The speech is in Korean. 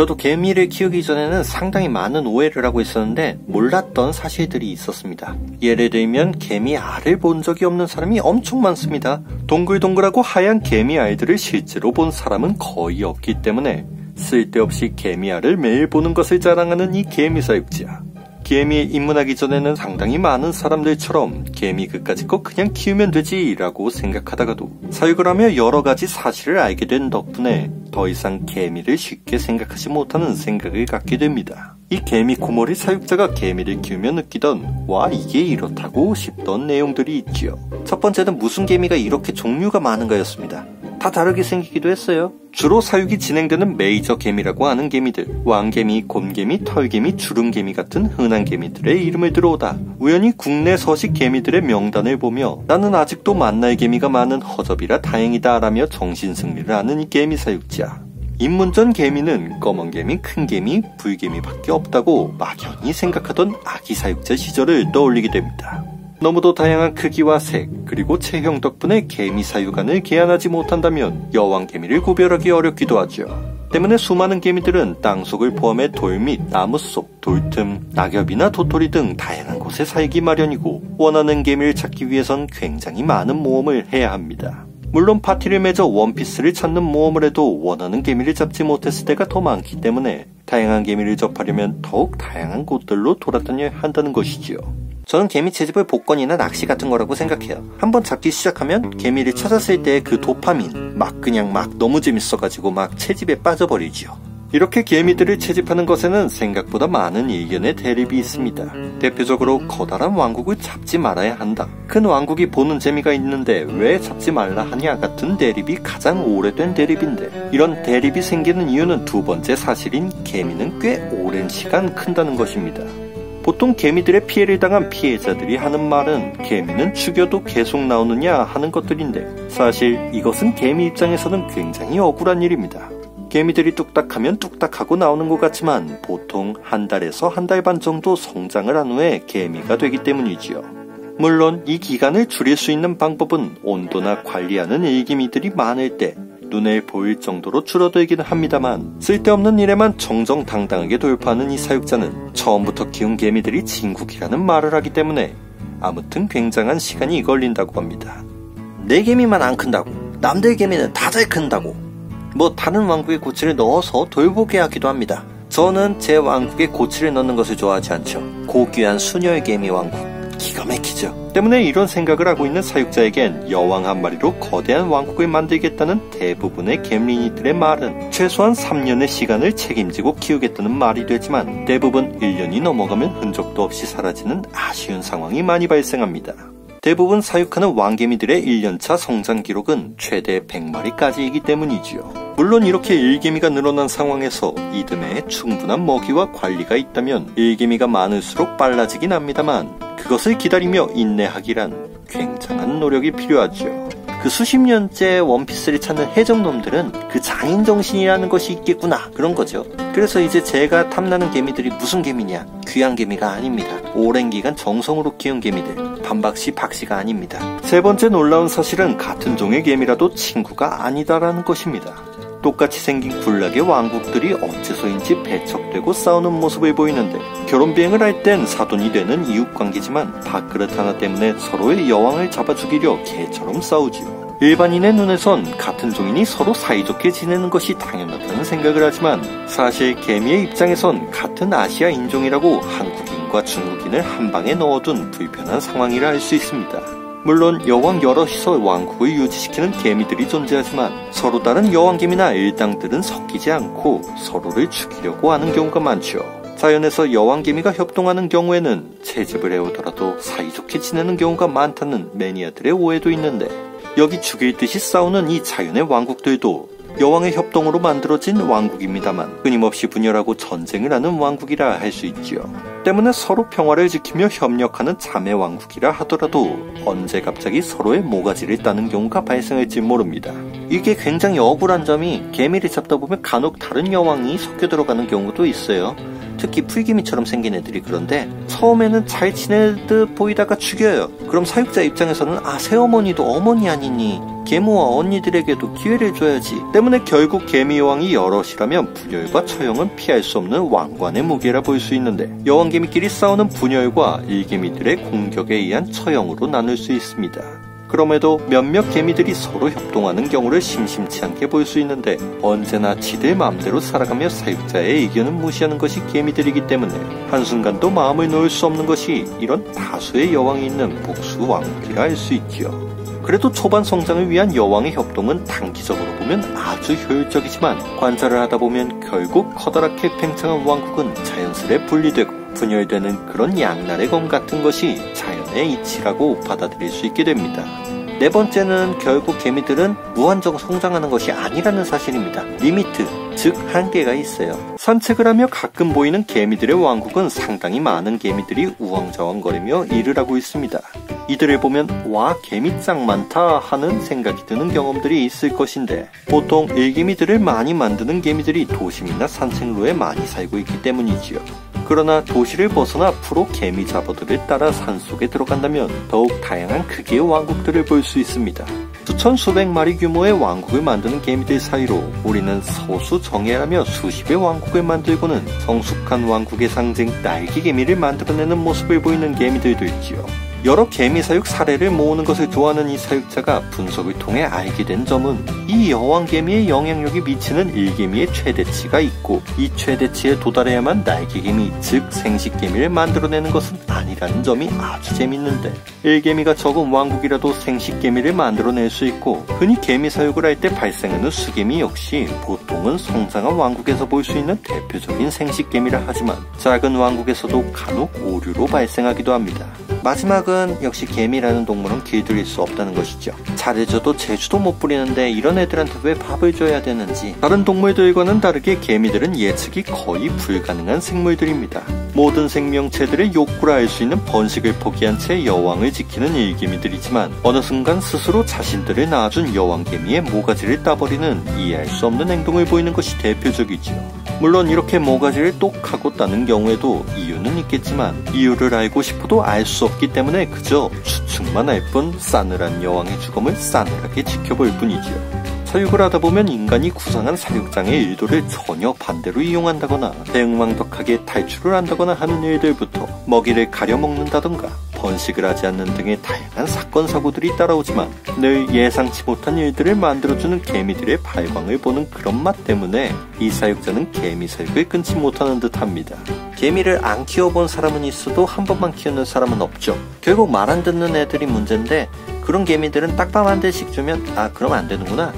저도 개미를 키우기 전에는 상당히 많은 오해를 하고 있었는데 몰랐던 사실들이 있었습니다. 예를 들면 개미 알을 본 적이 없는 사람이 엄청 많습니다. 동글동글하고 하얀 개미 알들을 실제로 본 사람은 거의 없기 때문에 쓸데없이 개미 알을 매일 보는 것을 자랑하는 이 개미 사육자. 개미에 입문하기 전에는 상당히 많은 사람들처럼 개미 그까짓 거 그냥 키우면 되지 라고 생각하다가도 사육을 하며 여러가지 사실을 알게 된 덕분에 더 이상 개미를 쉽게 생각하지 못하는 생각을 갖게 됩니다. 이 개미 코머리 사육자가 개미를 키우며 느끼던 와 이게 이렇다고 싶던 내용들이 있지요. 첫 번째는 무슨 개미가 이렇게 종류가 많은가였습니다. 다 다르게 생기기도 했어요. 주로 사육이 진행되는 메이저 개미라고 하는 개미들, 왕개미, 곰개미, 털개미, 주름개미 같은 흔한 개미들의 이름을 들어오다 우연히 국내 서식 개미들의 명단을 보며 나는 아직도 만날 개미가 많은 허접이라 다행이다 라며 정신승리를 하는 이 개미 사육자. 입문 전 개미는 검은개미, 큰개미, 불개미밖에 없다고 막연히 생각하던 아기 사육자 시절을 떠올리게 됩니다. 너무도 다양한 크기와 색, 그리고 체형 덕분에 개미 사육안을 개안하지 못한다면 여왕개미를 구별하기 어렵기도 하죠. 때문에 수많은 개미들은 땅속을 포함해 돌 밑, 나무 속, 돌틈, 낙엽이나 도토리 등 다양한 곳에 살기 마련이고 원하는 개미를 찾기 위해선 굉장히 많은 모험을 해야 합니다. 물론 파티를 맺어 원피스를 찾는 모험을 해도 원하는 개미를 잡지 못했을 때가 더 많기 때문에 다양한 개미를 접하려면 더욱 다양한 곳들로 돌아다녀야 한다는 것이지요. 저는 개미 채집을 복권이나 낚시 같은 거라고 생각해요. 한번 잡기 시작하면 개미를 찾았을 때 그 도파민 그냥 너무 재밌어가지고 채집에 빠져버리지요. 이렇게 개미들을 채집하는 것에는 생각보다 많은 의견의 대립이 있습니다. 대표적으로 커다란 왕국을 잡지 말아야 한다. 큰 왕국이 보는 재미가 있는데 왜 잡지 말라 하냐 같은 대립이 가장 오래된 대립인데 이런 대립이 생기는 이유는 두 번째 사실인 개미는 꽤 오랜 시간 큰다는 것입니다. 보통 개미들의 피해를 당한 피해자들이 하는 말은 개미는 죽여도 계속 나오느냐 하는 것들인데 사실 이것은 개미 입장에서는 굉장히 억울한 일입니다. 개미들이 뚝딱하면 뚝딱하고 나오는 것 같지만 보통 한 달에서 한 달 반 정도 성장을 한 후에 개미가 되기 때문이지요. 물론 이 기간을 줄일 수 있는 방법은 온도나 관리하는 일개미들이 많을 때 눈에 보일 정도로 줄어들기는 합니다만 쓸데없는 일에만 정정당당하게 돌파하는 이 사육자는 처음부터 키운 개미들이 진국이라는 말을 하기 때문에 아무튼 굉장한 시간이 걸린다고 합니다. 내 개미만 안 큰다고 남들 개미는 다 잘 큰다고 다른 왕국에 고치를 넣어서 돌보게 하기도 합니다. 저는 제 왕국에 고치를 넣는 것을 좋아하지 않죠. 고귀한 순혈 개미 왕국 기가 막히죠. 때문에 이런 생각을 하고 있는 사육자에겐 여왕 한 마리로 거대한 왕국을 만들겠다는 대부분의 개미니들의 말은 최소한 3년의 시간을 책임지고 키우겠다는 말이 되지만 대부분 1년이 넘어가면 흔적도 없이 사라지는 아쉬운 상황이 많이 발생합니다. 대부분 사육하는 왕개미들의 1년차 성장 기록은 최대 100마리까지이기 때문이지요. 물론 이렇게 일개미가 늘어난 상황에서 이듬해 충분한 먹이와 관리가 있다면 일개미가 많을수록 빨라지긴 합니다만 그것을 기다리며 인내하기란 굉장한 노력이 필요하죠. 그 수십 년째 원피스를 찾는 해적놈들은 그 장인정신이라는 것이 있겠구나 그런 거죠. 그래서 이제 제가 탐나는 개미들이 무슨 개미냐? 귀한 개미가 아닙니다. 오랜 기간 정성으로 키운 개미들, 반박시 박씨가 아닙니다. 세 번째 놀라운 사실은 같은 종의 개미라도 친구가 아니다라는 것입니다. 똑같이 생긴 군락의 왕국들이 어째서인지 배척되고 싸우는 모습을 보이는데 결혼 비행을 할 땐 사돈이 되는 이웃관계지만 밥그릇 하나 때문에 서로의 여왕을 잡아 죽이려 개처럼 싸우지요. 일반인의 눈에선 같은 종인이 서로 사이좋게 지내는 것이 당연하다는 생각을 하지만 사실 개미의 입장에선 같은 아시아 인종이라고 한국인과 중국인을 한 방에 넣어둔 불편한 상황이라 할 수 있습니다. 물론 여왕 여럿이서 왕국을 유지시키는 개미들이 존재하지만 서로 다른 여왕개미나 일당들은 섞이지 않고 서로를 죽이려고 하는 경우가 많죠. 자연에서 여왕개미가 협동하는 경우에는 채집을 해오더라도 사이좋게 지내는 경우가 많다는 매니아들의 오해도 있는데 여기 죽일 듯이 싸우는 이 자연의 왕국들도 여왕의 협동으로 만들어진 왕국입니다만 끊임없이 분열하고 전쟁을 하는 왕국이라 할 수 있지요. 때문에 서로 평화를 지키며 협력하는 자매 왕국이라 하더라도 언제 갑자기 서로의 모가지를 따는 경우가 발생할지 모릅니다. 이게 굉장히 억울한 점이 개미를 잡다 보면 간혹 다른 여왕이 섞여 들어가는 경우도 있어요. 특히 풀기미처럼 생긴 애들이 그런데 처음에는 잘 지낼 듯 보이다가 죽여요. 그럼 사육자 입장에서는 새어머니도 어머니 아니니 계모와 언니들에게도 기회를 줘야지. 때문에 결국 개미 여왕이 여럿이라면 분열과 처형은 피할 수 없는 왕관의 무게라 볼 수 있는데, 여왕개미끼리 싸우는 분열과 일개미들의 공격에 의한 처형으로 나눌 수 있습니다. 그럼에도 몇몇 개미들이 서로 협동하는 경우를 심심치 않게 볼 수 있는데, 언제나 지들 마음대로 살아가며 사육자의 의견은 무시하는 것이 개미들이기 때문에 한순간도 마음을 놓을 수 없는 것이 이런 다수의 여왕이 있는 복수 왕국이라 할 수 있지요. 그래도 초반 성장을 위한 여왕의 협동은 단기적으로 보면 아주 효율적이지만, 관찰을 하다 보면 결국 커다랗게 팽창한 왕국은 자연스레 분리되고 분열되는 그런 양날의 검 같은 것이 자연의 이치라고 받아들일 수 있게 됩니다. 네 번째는 결국 개미들은 무한정 성장하는 것이 아니라는 사실입니다. 리미트, 즉 한계가 있어요. 산책을 하며 가끔 보이는 개미들의 왕국은 상당히 많은 개미들이 우왕좌왕거리며 일을 하고 있습니다. 이들을 보면 와, 개미 짱 많다 하는 생각이 드는 경험들이 있을 것인데, 보통 일개미들을 많이 만드는 개미들이 도심이나 산책로에 많이 살고 있기 때문이지요. 그러나 도시를 벗어나 프로 개미 잡어들을 따라 산속에 들어간다면 더욱 다양한 크기의 왕국들을 볼 수 있습니다. 수천 수백 마리 규모의 왕국을 만드는 개미들 사이로 우리는 소수정예라며 수십의 왕국을 만들고는 성숙한 왕국의 상징 날개개미를 만들어내는 모습을 보이는 개미들도 있지요. 여러 개미 사육 사례를 모으는 것을 좋아하는 이 사육자가 분석을 통해 알게 된 점은, 이 여왕개미의 영향력이 미치는 일개미의 최대치가 있고, 이 최대치에 도달해야만 날개개미, 즉 생식개미를 만들어내는 것은 아니라는 점이 아주 재밌는데, 일개미가 적은 왕국이라도 생식개미를 만들어낼 수 있고, 흔히 개미 사육을 할 때 발생하는 수개미 역시 보통은 성장한 왕국에서 볼 수 있는 대표적인 생식개미라 하지만, 작은 왕국에서도 간혹 오류로 발생하기도 합니다. 마지막은 역시 개미라는 동물은 길들일 수 없다는 것이죠. 잘해줘도 재주도 못 부리는데 이런 애들한테 왜 밥을 줘야 되는지. 다른 동물들과는 다르게 개미들은 예측이 거의 불가능한 생물들입니다. 모든 생명체들의 욕구를 알 수 있는 번식을 포기한 채 여왕을 지키는 일개미들이지만, 어느 순간 스스로 자신들을 낳아준 여왕개미의 모가지를 따버리는 이해할 수 없는 행동을 보이는 것이 대표적이지요. 물론 이렇게 모가지를 똑 하고 따는 경우에도 이유는 있겠지만, 이유를 알고 싶어도 알 수 없기 때문에 그저 추측만 할 뿐 싸늘한 여왕의 죽음을 싸늘하게 지켜볼 뿐이지요. 사육을 하다 보면 인간이 구상한 사육장의 의도를 전혀 반대로 이용한다거나 대응망덕하게 탈출을 한다거나 하는 일들부터 먹이를 가려먹는다던가 번식을 하지 않는 등의 다양한 사건 사고들이 따라오지만, 늘 예상치 못한 일들을 만들어주는 개미들의 발광을 보는 그런 맛 때문에 이 사육자는 개미 사육을 끊지 못하는 듯합니다. 개미를 안 키워본 사람은 있어도 한 번만 키우는 사람은 없죠. 결국 말 안 듣는 애들이 문제인데, 그런 개미들은 딱밤 한 대씩 주면 아, 그럼 안 되는구나,